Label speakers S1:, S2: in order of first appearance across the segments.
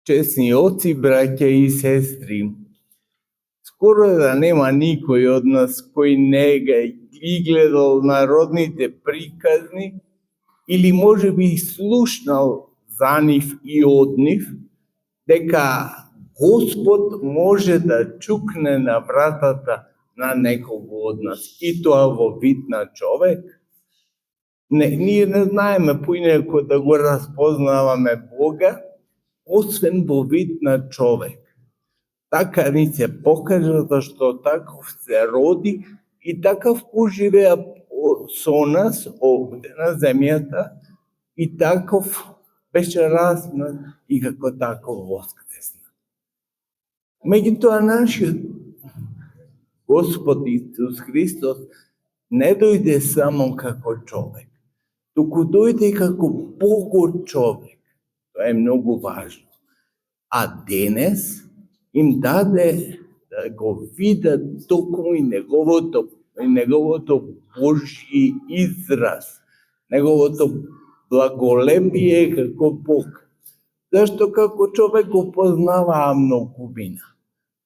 S1: Чесни оци, браќа и сестри, скоро да нема никој од нас кој не ги гледал народните приказни или може би слушнал за нив и од нив, дека Господ може да чукне на вратата на некого од нас, и тоа во вид на човек. Ние не знаеме поинаку да го разпознаваме Бога, освен во вид на човек. Така ни се покажа зашто таков се роди и таков поживеа со нас овде на земјата и таков беше разнат и како таков воскресна. Меѓутоа нашиот Господ Исус Христос не дојде само како човек, туку дојде како Бог човек. Тоа е многу важно. А денес им даде да го видат токму и неговото Божји израз, неговото благолепие како Бог. Зашто како човек го познаваа многумина,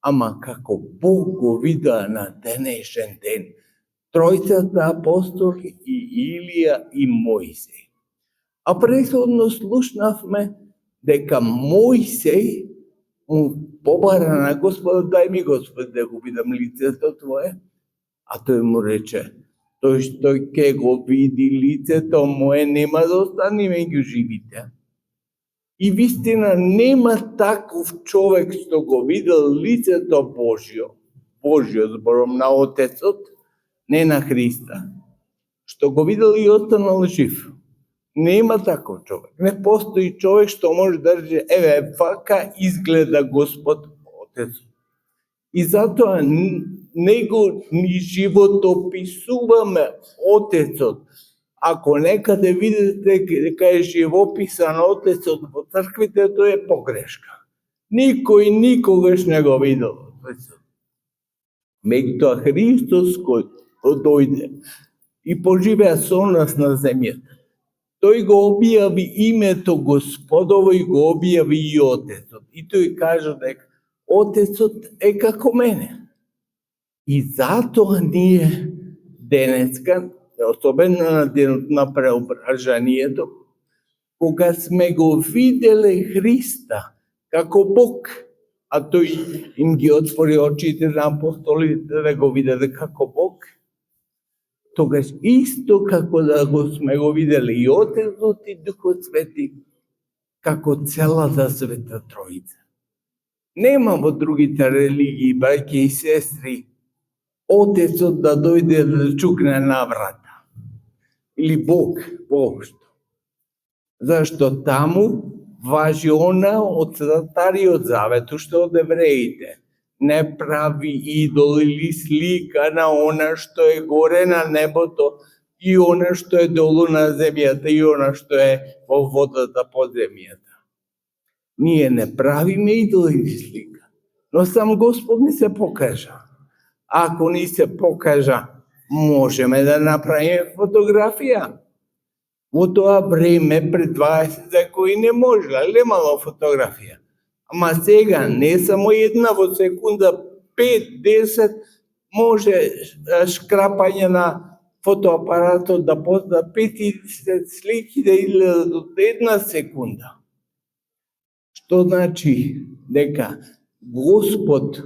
S1: ама како Бог го вида на денешен ден тројцата апостоли и Илија и Мојсей. А претходно слушнавме дека Мојсей му побара на Господа, дај ми Господи да го видам лицето Твое, а тој му рече, тој што ќе го види лицето мое нема да остане меѓу живите. И вистина нема таков човек што го видел лицето Божјо, збором на Отецот, не на Христа, што го видел и останал жив. Нема таков човек. Не постои човек што може да рече, еве, вака изгледа Господ Отецот. И затоа него ни животописуваме Отецот. Ако некаде видите дека е живописан Отецот во црквите, тоа е погрешка. Никој никогаш не го видел Отецот. Меѓутоа Христос кој дојде и поживеа со нас на земјата, тој го објави името Господово и го објави и Отецот. И тој кажа дека Отецот е како мене. И затоа ние денеска, особено на денот на преображанието, кога сме го виделе Христа како Бог, а тој им ги отвори очите на апостолите да го виделе како Бог, тогаш исто како да го сме го видели и Отецот и Духот Свети, како целата Света Троица. Нема во другите религии, браќи и сестри, Отецот да дојде да чукне на врата. Или Бог, воопшто. Зашто таму важи она од Стариот Завет, што од евреите. Не прави идол или слика на она што е горе на небото и она што е долу на земјата и она што е во водата под земјата. Ние не правиме идол или слика, но сам Господ ни се покажа. Ако ни се покажа, можеме да направиме фотографија. Во тоа време, пред 20 кои не можела, немало фотографија. Ама сега не само една во секунда, 5-10 може шкрапање на фотоапаратот да позна 50 слики да изгледат од една секунда. Што значи дека Господ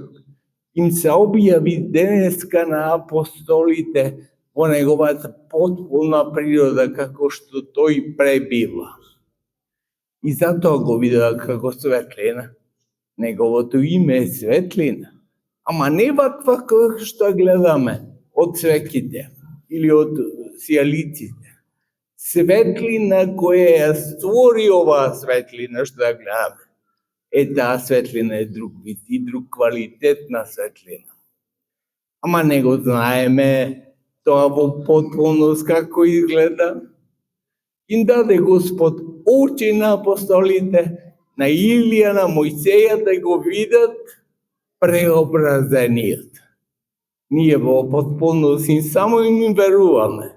S1: им се објави денеска на апостолите во неговата потполна природа, како што тој пребива. И затоа го видела како светлина. Неговото име е светлина. Ама не ваква како што гледаме од цвеките или од сијалиците. Светлина која ја створи оваа светлина што ја гледаме. Таа светлина е друг вид и друг квалитет на светлина. Ама не го знаеме тоа во потполност како изгледа. Им даде Господ очи на апостолите, на Илија, на Мојсеја да го видат преобразениот. Ние во потполност им само им веруваме.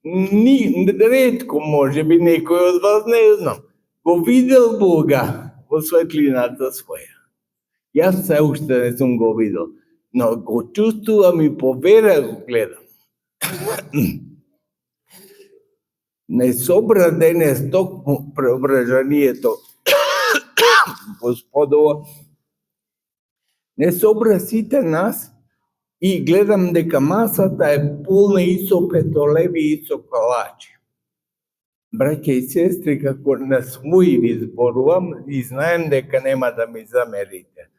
S1: Ретко, може би некој од вас, не знам, го видел Бога во светлината своја. Јас се уште не сум го видел, но го чувствувам и по вера го гледам. Не собра денес токму преображението Господово, не собра сите нас и гледам дека масата е полна и со петолеви и со колачи. Браќа и сестри, како на своји ви зборувам и знаем дека нема да ми замерите.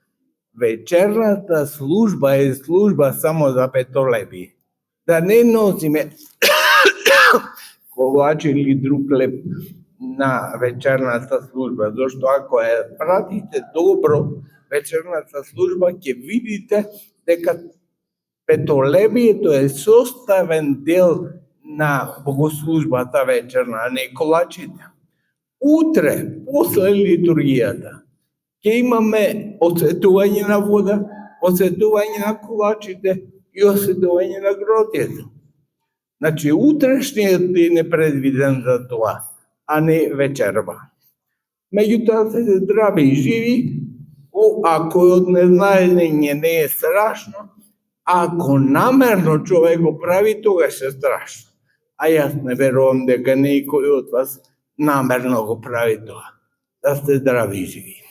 S1: Вечерната служба е служба само за петолеви. Да не носиме колачи или друг леп на вечерната служба, зашто ако ја пратите добро вечерната служба, ќе видите дека петолебието е составен дел на богослужбата вечерна, а не колачите. Утре, после литургијата, ќе имаме осветување на вода, осветување на колачите и осветување на гротието. Значи, утрешниот ден е предвиден за тоа, а не вечерва. Меѓутоа се здрави и живи, ако од незнаење не е страшно, ако намерно човек го прави, тогаш е страшно. А јас не верувам дека некој од вас намерно го прави тоа. Да сте здрави и живи.